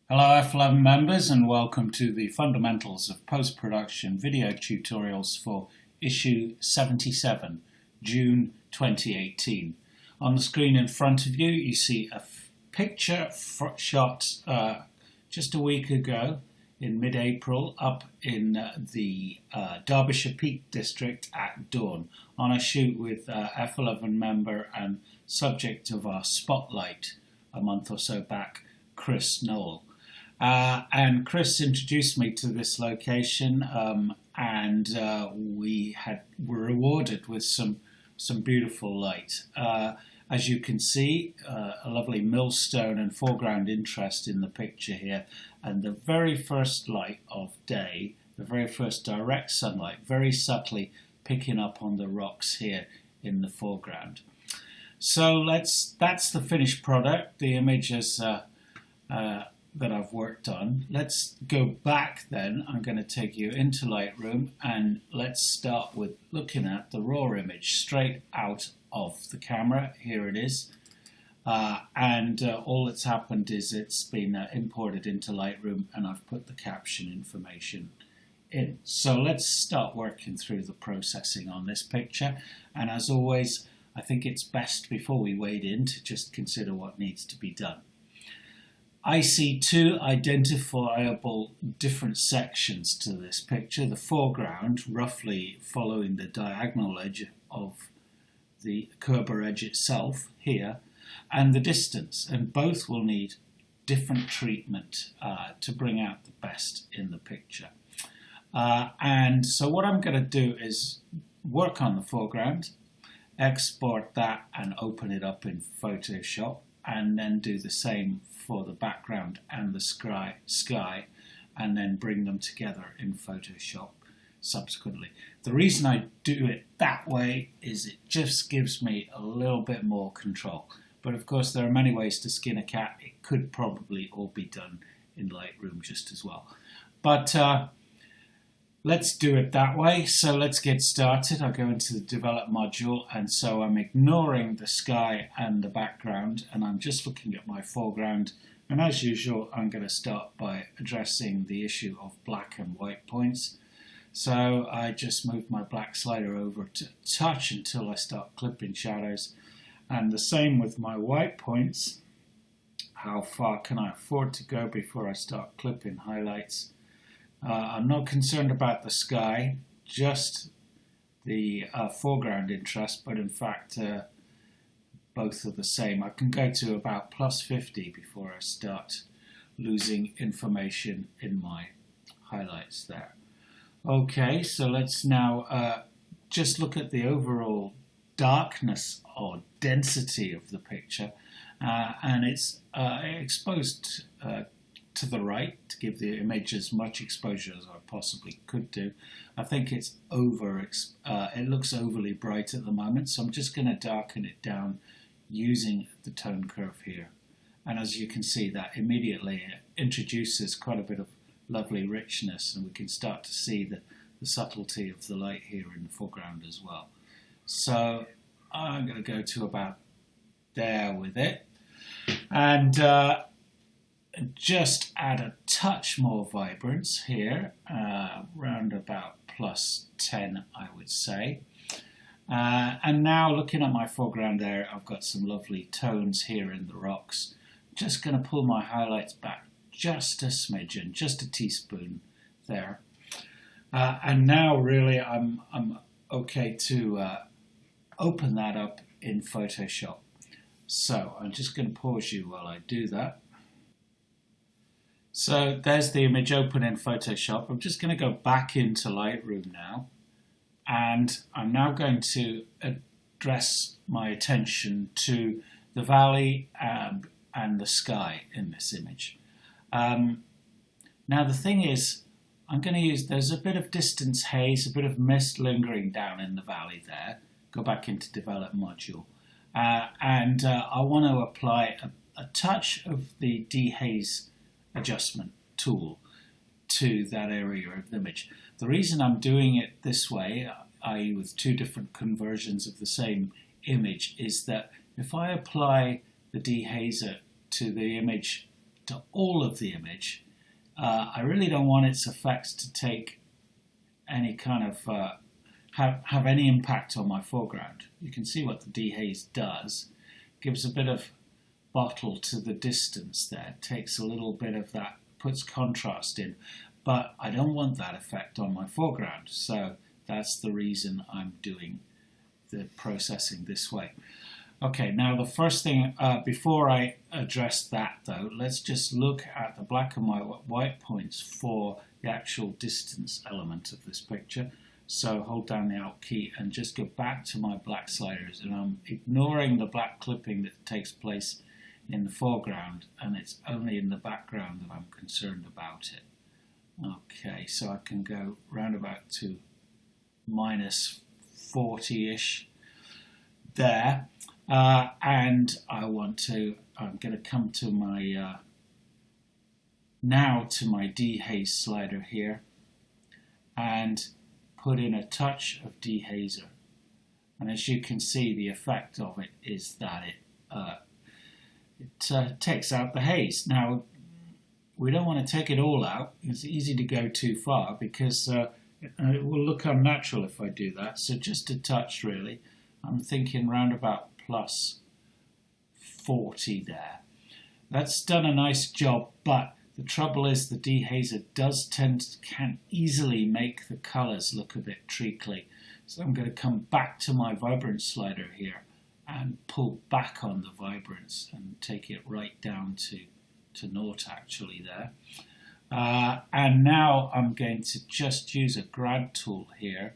Hello F11 members and welcome to the Fundamentals of Post-Production video tutorials for issue 77, June 2018. On the screen in front of you, you see a picture shot just a week ago in mid-April up in the Derbyshire Peak District at dawn on a shoot with F11 member and subject of our spotlight a month or so back, Chris Noel. And Chris introduced me to this location, and we were rewarded with some beautiful light. As you can see, a lovely millstone and foreground interest in the picture here, and the very first light of day, the very first direct sunlight, very subtly picking up on the rocks here in the foreground. So that's the finished product. The image is that I've worked on. Let's go back then. I'm going to take you into Lightroom and let's start with looking at the raw image straight out of the camera. Here it is. And all that's happened is it's been imported into Lightroom and I've put the caption information in. So let's start working through the processing on this picture. And as always, I think it's best before we wade in to just consider what needs to be done. I see two identifiable different sections to this picture. The foreground, roughly following the diagonal edge of the Kerber edge itself here, and the distance, and both will need different treatment to bring out the best in the picture. And so what I'm going to do is work on the foreground, export that and open it up in Photoshop, and then do the same for the background and the sky, and then bring them together in Photoshop subsequently. The reason I do it that way is it just gives me a little bit more control. But of course there are many ways to skin a cat. It could probably all be done in Lightroom just as well. But let's do it that way. So let's get started. I'll go into the develop module, and so I'm ignoring the sky and the background and I'm just looking at my foreground, and as usual I'm going to start by addressing the issue of black and white points. So I just move my black slider over to touch until I start clipping shadows, and the same with my white points. How far can I afford to go before I start clipping highlights? I'm not concerned about the sky, just the foreground interest, but in fact both are the same. I can go to about +50 before I start losing information in my highlights there. Okay, so let's now just look at the overall darkness or density of the picture, and it's exposed to the right to give the image as much exposure as I possibly could do. I think it's it looks overly bright at the moment, so I'm just going to darken it down using the tone curve here. And as you can see, that immediately introduces quite a bit of lovely richness, and we can start to see the subtlety of the light here in the foreground as well. So I'm going to go to about there with it, and just add a touch more vibrance here, round about +10 I would say. And now looking at my foreground there, I've got some lovely tones here in the rocks. Just going to pull my highlights back just a smidgen, just a teaspoon there. And now really I'm okay to open that up in Photoshop. So I'm just going to pause you while I do that. So there's the image open in Photoshop. I'm just going to go back into Lightroom now, and I'm now going to address my attention to the valley and the sky in this image. Now the thing is, I'm going to use, there's a bit of distance haze, a bit of mist lingering down in the valley there. Go back into develop module, and I want to apply a touch of the dehaze adjustment tool to that area of the image. The reason I'm doing it this way, i.e. with two different conversions of the same image, is that if I apply the dehazer to the image to all of the image. I really don't want its effects to take any kind of have any impact on my foreground. You can see what the dehaze does. Gives a bit of bottle to the distance there. Takes a little bit of that, puts contrast in. But I don't want that effect on my foreground. So that's the reason I'm doing the processing this way. Okay, now the first thing, before I address that though, let's just look at the black and white points for the actual distance element of this picture. So hold down the Alt key and just go back to my black sliders, and I'm ignoring the black clipping that takes place in the foreground, and it's only in the background that I'm concerned about it. Okay, so I can go round about to minus 40-ish there, and I'm going to come to my now to my dehaze slider here and put in a touch of dehazer, and as you can see, the effect of it is that it takes out the haze. Now we don't want to take it all out. It's easy to go too far because it will look unnatural if I do that, so just a touch really. I'm thinking round about plus 40 there. That's done a nice job, but the trouble is the dehazer can easily make the colours look a bit treacly. So I'm going to come back to my vibrance slider here and pull back on the vibrance and take it right down to naught actually there. And now I'm going to just use a grad tool here,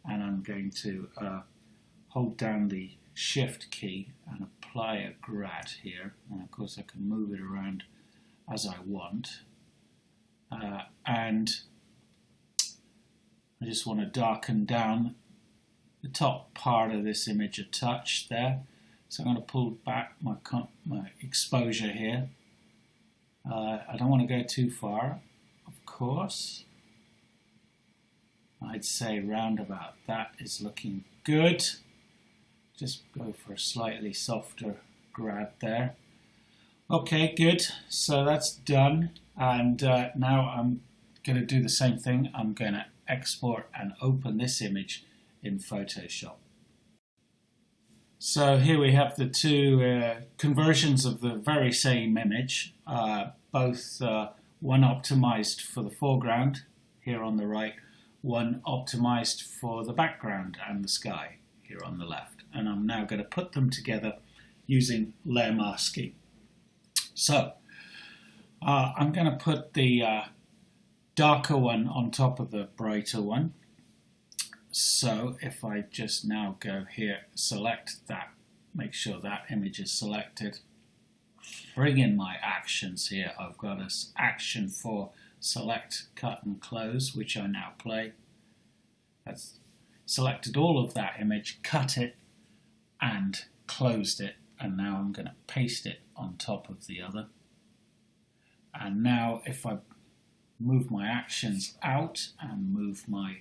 and I'm going to hold down the shift key and apply a grad here, and of course I can move it around as I want, and I just want to darken down the top part of this image a touch there. So I'm going to pull back my exposure here. I don't want to go too far, of course. I'd say round about that is looking good. Just go for a slightly softer grad there. Okay, good. So that's done. And now I'm going to do the same thing. I'm going to export and open this image in Photoshop. So here we have the two conversions of the very same image, both one optimized for the foreground here on the right, one optimized for the background and the sky here on the left. And I'm now going to put them together using layer masking. So I'm going to put the darker one on top of the brighter one. So if I just now go here, select that, make sure that image is selected, bring in my actions here. I've got an action for select, cut and close, which I now play. That's selected all of that image, cut it and closed it, and now I'm going to paste it on top of the other. And now if I move my actions out and move my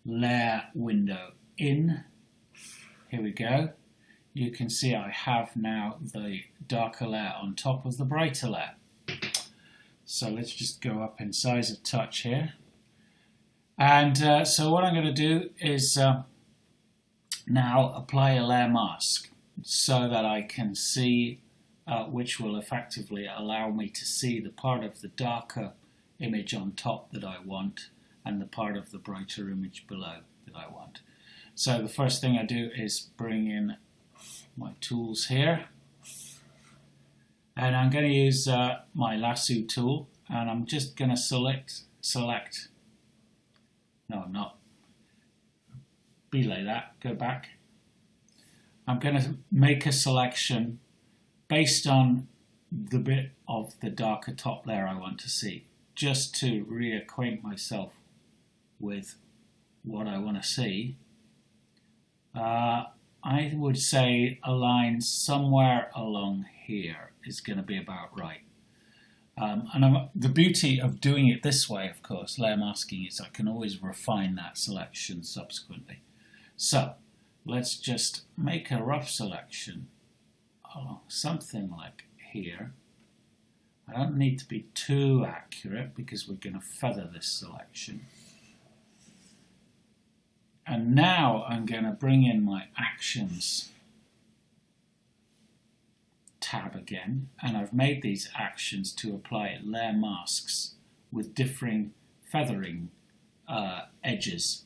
layer window in, here we go, you can see I have now the darker layer on top of the brighter layer. So let's just go up in size a touch here. And so what I'm going to do is now apply a layer mask so that I can see which will effectively allow me to see the part of the darker image on top that I want and the part of the brighter image below that I want. So the first thing I do is bring in my tools here, and I'm going to use my lasso tool, and I'm just going to select, no, not belay that, go back. I'm going to make a selection based on the bit of the darker top layer I want to see, just to reacquaint myself with what I want to see. I would say a line somewhere along here is going to be about right. The beauty of doing it this way, of course, layer masking, is I can always refine that selection subsequently. So let's just make a rough selection along something like here. I don't need to be too accurate because we're going to feather this selection. And now I'm going to bring in my actions tab again, and I've made these actions to apply layer masks with differing feathering edges,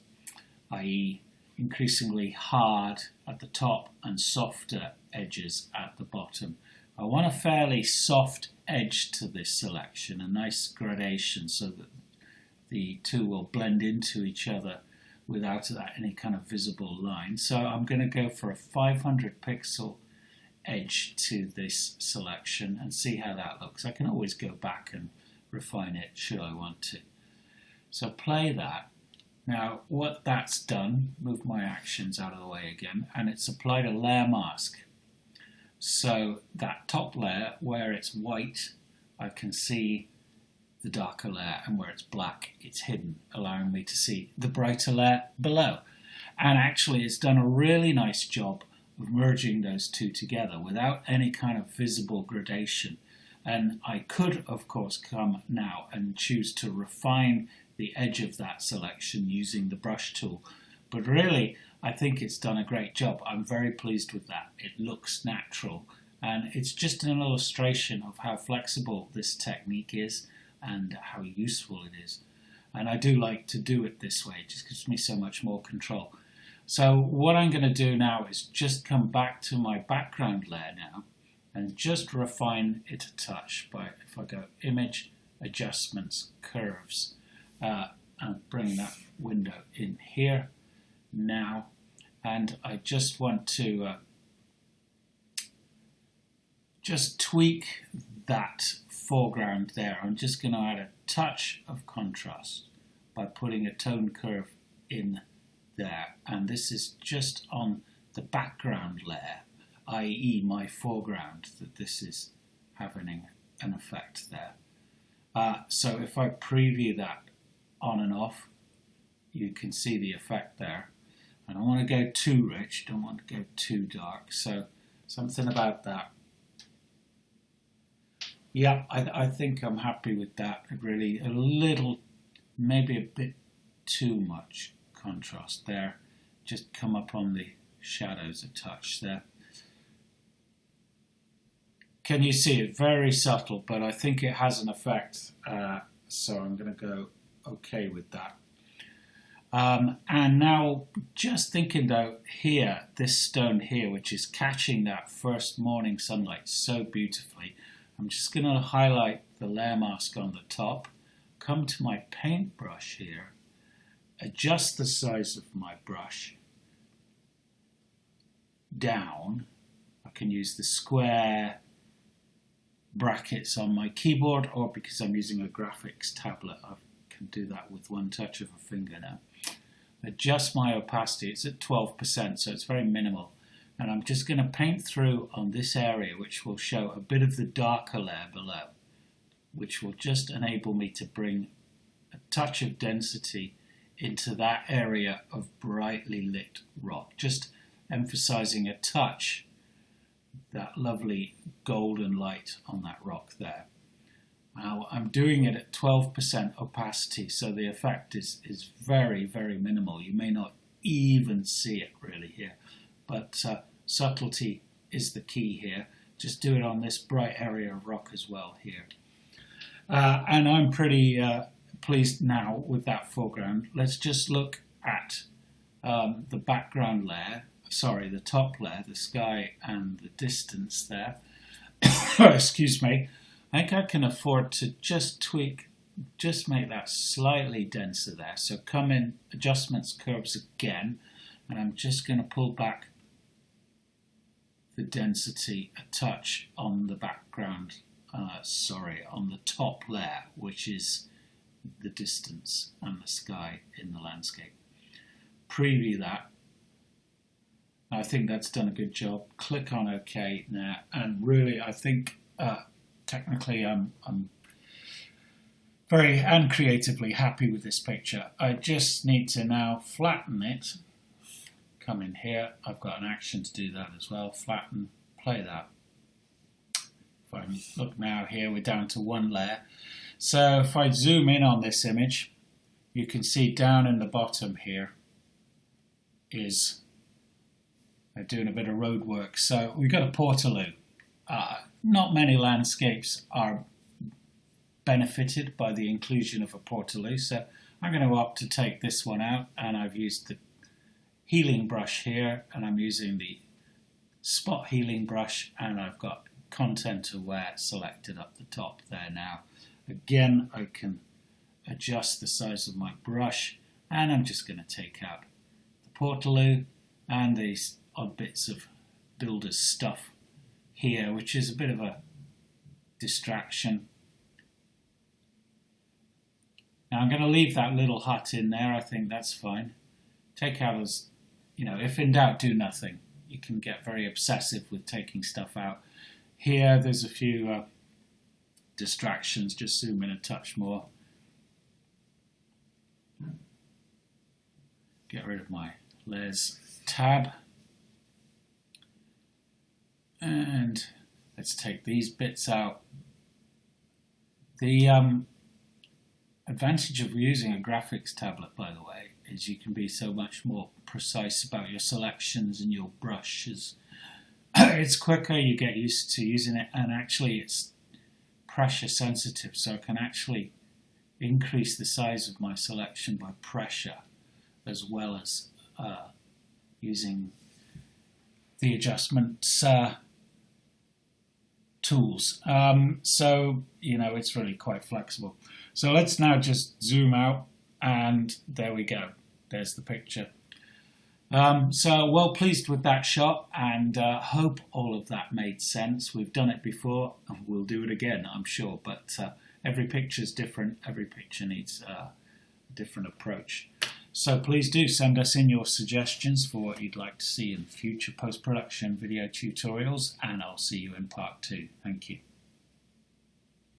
i.e. increasingly hard at the top and softer edges at the bottom. I want a fairly soft edge to this selection, a nice gradation so that the two will blend into each other without any kind of visible line. So I'm going to go for a 500 pixel edge to this selection and see how that looks. I can always go back and refine it should I want to. So play that. Now what that's done, move my actions out of the way again, and it's applied a layer mask. So that top layer where it's white, I can see the darker layer, and where it's black it's hidden, allowing me to see the brighter layer below. And actually it's done a really nice job of merging those two together without any kind of visible gradation. And I could of course come now and choose to refine the edge of that selection using the brush tool, but really I think it's done a great job. I'm very pleased with that. It looks natural, and it's just an illustration of how flexible this technique is and how useful it is. And I do like to do it this way. It just gives me so much more control. So what I'm going to do now is just come back to my background layer now and just refine it a touch by, if I go Image, Adjustments, Curves, and bring that window in here now. And I just want to just tweak that foreground there. I'm just going to add a touch of contrast by putting a tone curve in there, and this is just on the background layer, i.e. my foreground, that this is having an effect there. So if I preview that on and off, you can see the effect there. I don't want to go too rich, don't want to go too dark, so something about that. Yeah, I think I'm happy with that. Really, a little, maybe a bit too much contrast there. Just come up on the shadows a touch there. Can you see it? Very subtle, but I think it has an effect, so I'm going to go okay with that. And now just thinking though here, this stone here, which is catching that first morning sunlight so beautifully, I'm just going to highlight the layer mask on the top, come to my paintbrush here, adjust the size of my brush down. I can use the square brackets on my keyboard, or because I'm using a graphics tablet, I can do that with one touch of a finger now. Adjust my opacity, it's at 12%, so it's very minimal. And I'm just going to paint through on this area, which will show a bit of the darker layer below, which will just enable me to bring a touch of density into that area of brightly lit rock, just emphasizing a touch, that lovely golden light on that rock there. Now I'm doing it at 12% opacity, so the effect is very, very minimal. You may not even see it really here, but subtlety is the key here. Just do it on this bright area of rock as well here. And I'm pretty pleased now with that foreground. Let's just look at the background layer, sorry, the top layer, the sky and the distance there. Excuse me. I think I can afford to just tweak, just make that slightly denser there. So come in, adjustments, curves again, and I'm just going to pull back the density a touch on the background, on the top layer, which is the distance and the sky in the landscape. Preview that. I think that's done a good job. Click on OK now, and really I think technically I'm very and creatively happy with this picture. I just need to now flatten it. Come in here, I've got an action to do that as well. Flatten, play that. If I look now here, we're down to one layer. So if I zoom in on this image, you can see down in the bottom here is doing a bit of road work. So we've got a portaloo. Not many landscapes are benefited by the inclusion of a portaloo, so I'm going to opt to take this one out, and I've used the healing brush here, and I'm using the spot healing brush, and I've got content aware selected up the top there now. Again, I can adjust the size of my brush, and I'm just going to take out the portaloo and these odd bits of builder's stuff here, which is a bit of a distraction. Now I'm going to leave that little hut in there. I think that's fine. Take out as, if in doubt, do nothing. You can get very obsessive with taking stuff out. Here there's a few distractions. Just zoom in a touch more. Get rid of my layers tab. And let's take these bits out. The advantage of using a graphics tablet, by the way, is you can be so much more precise about your selections and your brushes. It's quicker, you get used to using it, and actually it's pressure sensitive, so I can actually increase the size of my selection by pressure as well as using the adjustments tools. So, it's really quite flexible. So let's now just zoom out, and there we go. There's the picture. So well pleased with that shot, and hope all of that made sense. We've done it before, and we'll do it again, I'm sure, but every picture is different. Every picture needs a different approach. So please do send us in your suggestions for what you'd like to see in future post-production video tutorials, and I'll see you in part 2. Thank you.